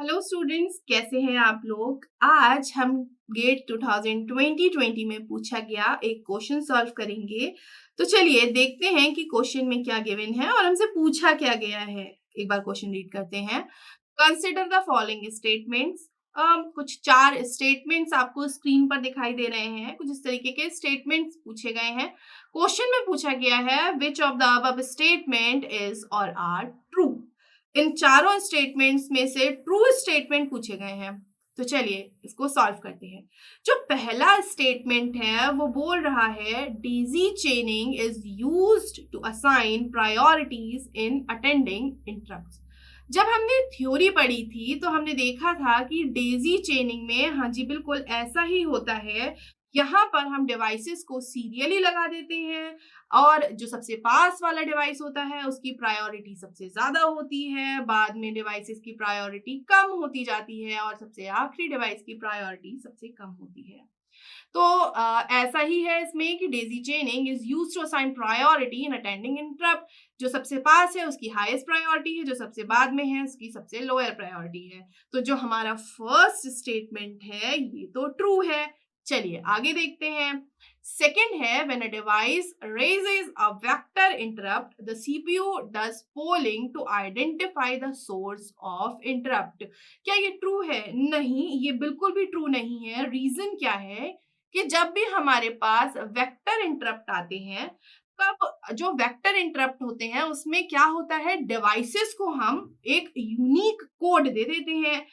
Hello students, कैसे हैं आप लोग। आज हम गेट 2020 में पूछा गया एक क्वेश्चन सॉल्व करेंगे। तो चलिए देखते हैं कि क्वेश्चन में क्या गिवन है और हमसे पूछा क्या गया है। एक बार क्वेश्चन रीड करते हैं। Consider the following statements. कुछ चार स्टेटमेंट्स आपको स्क्रीन पर दिखाई दे रहे हैं। कुछ इस तरीके के स्टेटमेंट्स पूछे गए हैं। क्वेश्चन में पूछा गया है which of the above statement is और आर ट्रू। इन चारों स्टेटमेंट्स में से ट्रू स्टेटमेंट पूछे गए हैं। तो चलिए इसको सॉल्व करते हैं। जो पहला स्टेटमेंट है वो बोल रहा है daisy chaining is used to assign priorities in attending interviews. जब हमने थ्योरी पढ़ी थी तो हमने देखा था कि डेजी चेनिंग में, हाँ जी बिल्कुल ऐसा ही होता है। यहाँ पर हम डिवाइसेस को सीरियली लगा देते हैं और जो सबसे पास वाला डिवाइस होता है उसकी प्रायोरिटी सबसे ज्यादा होती है, बाद में डिवाइसेस की प्रायोरिटी कम होती जाती है और सबसे आखिरी डिवाइस की प्रायोरिटी सबसे कम होती है। तो ऐसा ही है इसमें कि daisy chaining is used to assign priority in attending interrupt. जो सबसे पास है उसकी हाईएस्ट प्रायोरिटी है, जो सबसे बाद में है उसकी सबसे लोअर प्रायोरिटी है। तो जो हमारा फर्स्ट स्टेटमेंट है ये तो ट्रू है। चलिए आगे देखते हैं। सेकेंड है when a device raises a vector interrupt the CPU does polling to identify the source of interrupt। क्या ये ट्रू है? नहीं, ये बिल्कुल भी ट्रू नहीं है। रीजन क्या है कि जब भी हमारे पास वेक्टर इंटरप्ट आते हैं तब जो वेक्टर इंटरप्ट होते हैं उसमें क्या होता है, डिवाइसेस को हम एक यूनिक कोड दे देते हैं।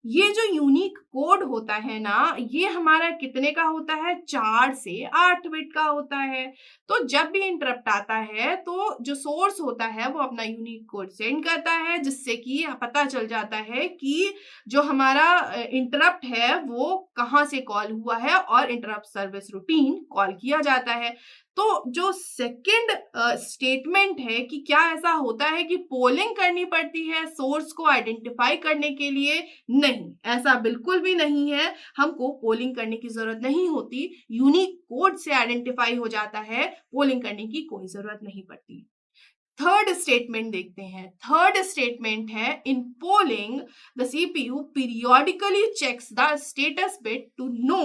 ये जो यूनिक कोड होता है ना, ये हमारा कितने का होता है, 4 से 8 बिट का होता है। तो जब भी इंटरप्ट आता है तो जो सोर्स होता है वो अपना यूनिक कोड सेंड करता है, जिससे कि पता चल जाता है कि जो हमारा इंटरप्ट है वो कहाँ से कॉल हुआ है और इंटरप्ट सर्विस रूटीन कॉल किया जाता है। तो जो सेकंड स्टेटमेंट है कि क्या ऐसा होता है कि पोलिंग करनी पड़ती है सोर्स को आइडेंटिफाई करने के लिए, नहीं, ऐसा बिल्कुल भी नहीं है। हमको पोलिंग करने की जरूरत नहीं होती, यूनिक कोड से आइडेंटिफाई हो जाता है, पोलिंग करने की कोई जरूरत नहीं पड़ती। थर्ड स्टेटमेंट देखते हैं। थर्ड स्टेटमेंट है in polling the CPU periodically checks the status bit to know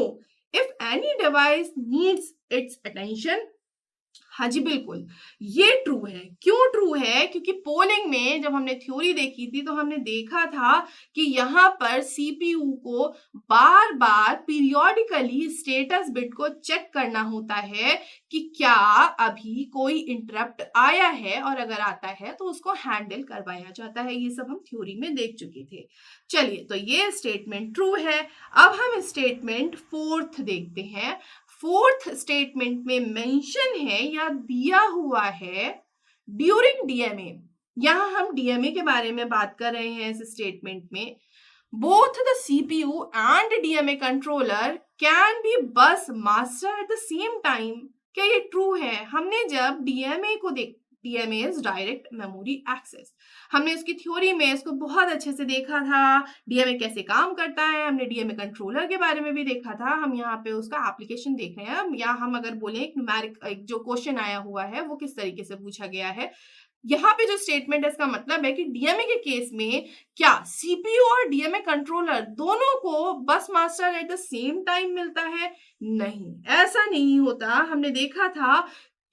if any device needs its attention. हाँ जी बिल्कुल, ये ट्रू है। क्यों ट्रू है? क्योंकि पोलिंग में जब हमने थ्योरी देखी थी तो हमने देखा था कि यहाँ पर सीपीयू को बार बार पीरियोडिकली स्टेटस बिट को चेक करना होता है कि क्या अभी कोई इंटरप्ट आया है, और अगर आता है तो उसको हैंडल करवाया जाता है। ये सब हम थ्योरी में देख चुके थे। चलिए, तो ये स्टेटमेंट ट्रू है। अब हम स्टेटमेंट फोर्थ देखते हैं। फोर्थ स्टेटमेंट में मेंशन है या दिया हुआ है ड्यूरिंग डीएमए। यहां हम डीएमए के बारे में बात कर रहे हैं। इस स्टेटमेंट में both the CPU and DMA controller can be bus master at the same time. क्या ये ट्रू है? हमने जब डीएमए को देख, DMA is direct memory access, हमने इसकी थ्योरी में इसको बहुत अच्छे से देखा था। डीएमए कैसे काम करता है, हमने डीएमए कंट्रोलर के बारे में भी देखा था। हम यहाँ पे उसका एप्लीकेशन देख रहे हैं, या हम अगर बोले एक न्यूमेरिक एक जो क्वेश्चन आया हुआ है वो किस तरीके से पूछा गया है। यहाँ पे जो स्टेटमेंट है इसका मतलब है कि डीएमए के केस में क्या सीपीयू और डीएमए कंट्रोलर दोनों को बस master at the same time मिलता है? नहीं, ऐसा नहीं होता। हमने देखा था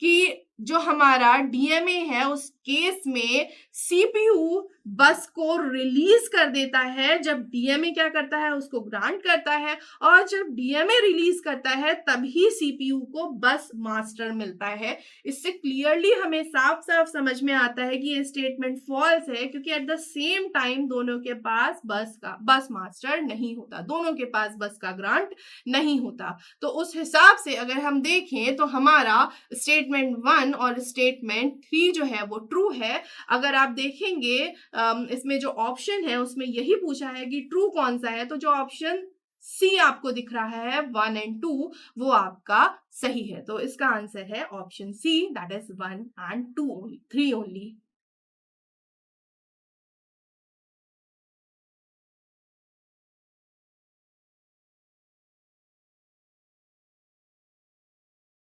कि जो हमारा डीएमए है उस केस में सीपीयू बस को रिलीज कर देता है जब डीएमए क्या करता है, उसको ग्रांट करता है, और जब डीएमए रिलीज करता है तभी सीपीयू को बस मास्टर मिलता है। इससे क्लियरली हमें साफ साफ समझ में आता है कि ये स्टेटमेंट फॉल्स है, क्योंकि एट द सेम टाइम दोनों के पास बस मास्टर नहीं होता, दोनों के पास बस का ग्रांट नहीं होता। तो उस हिसाब से अगर हम देखें तो हमारा स्टेटमेंट 1 और स्टेटमेंट 3 जो है वो ट्रू है। अगर आप देखेंगे इसमें जो ऑप्शन है उसमें यही पूछा है कि ट्रू कौन सा है, तो जो ऑप्शन सी आपको दिख रहा है 1 एंड 2 वो आपका सही है। तो इसका आंसर है option C, that is 1 and 2 only, 3 only.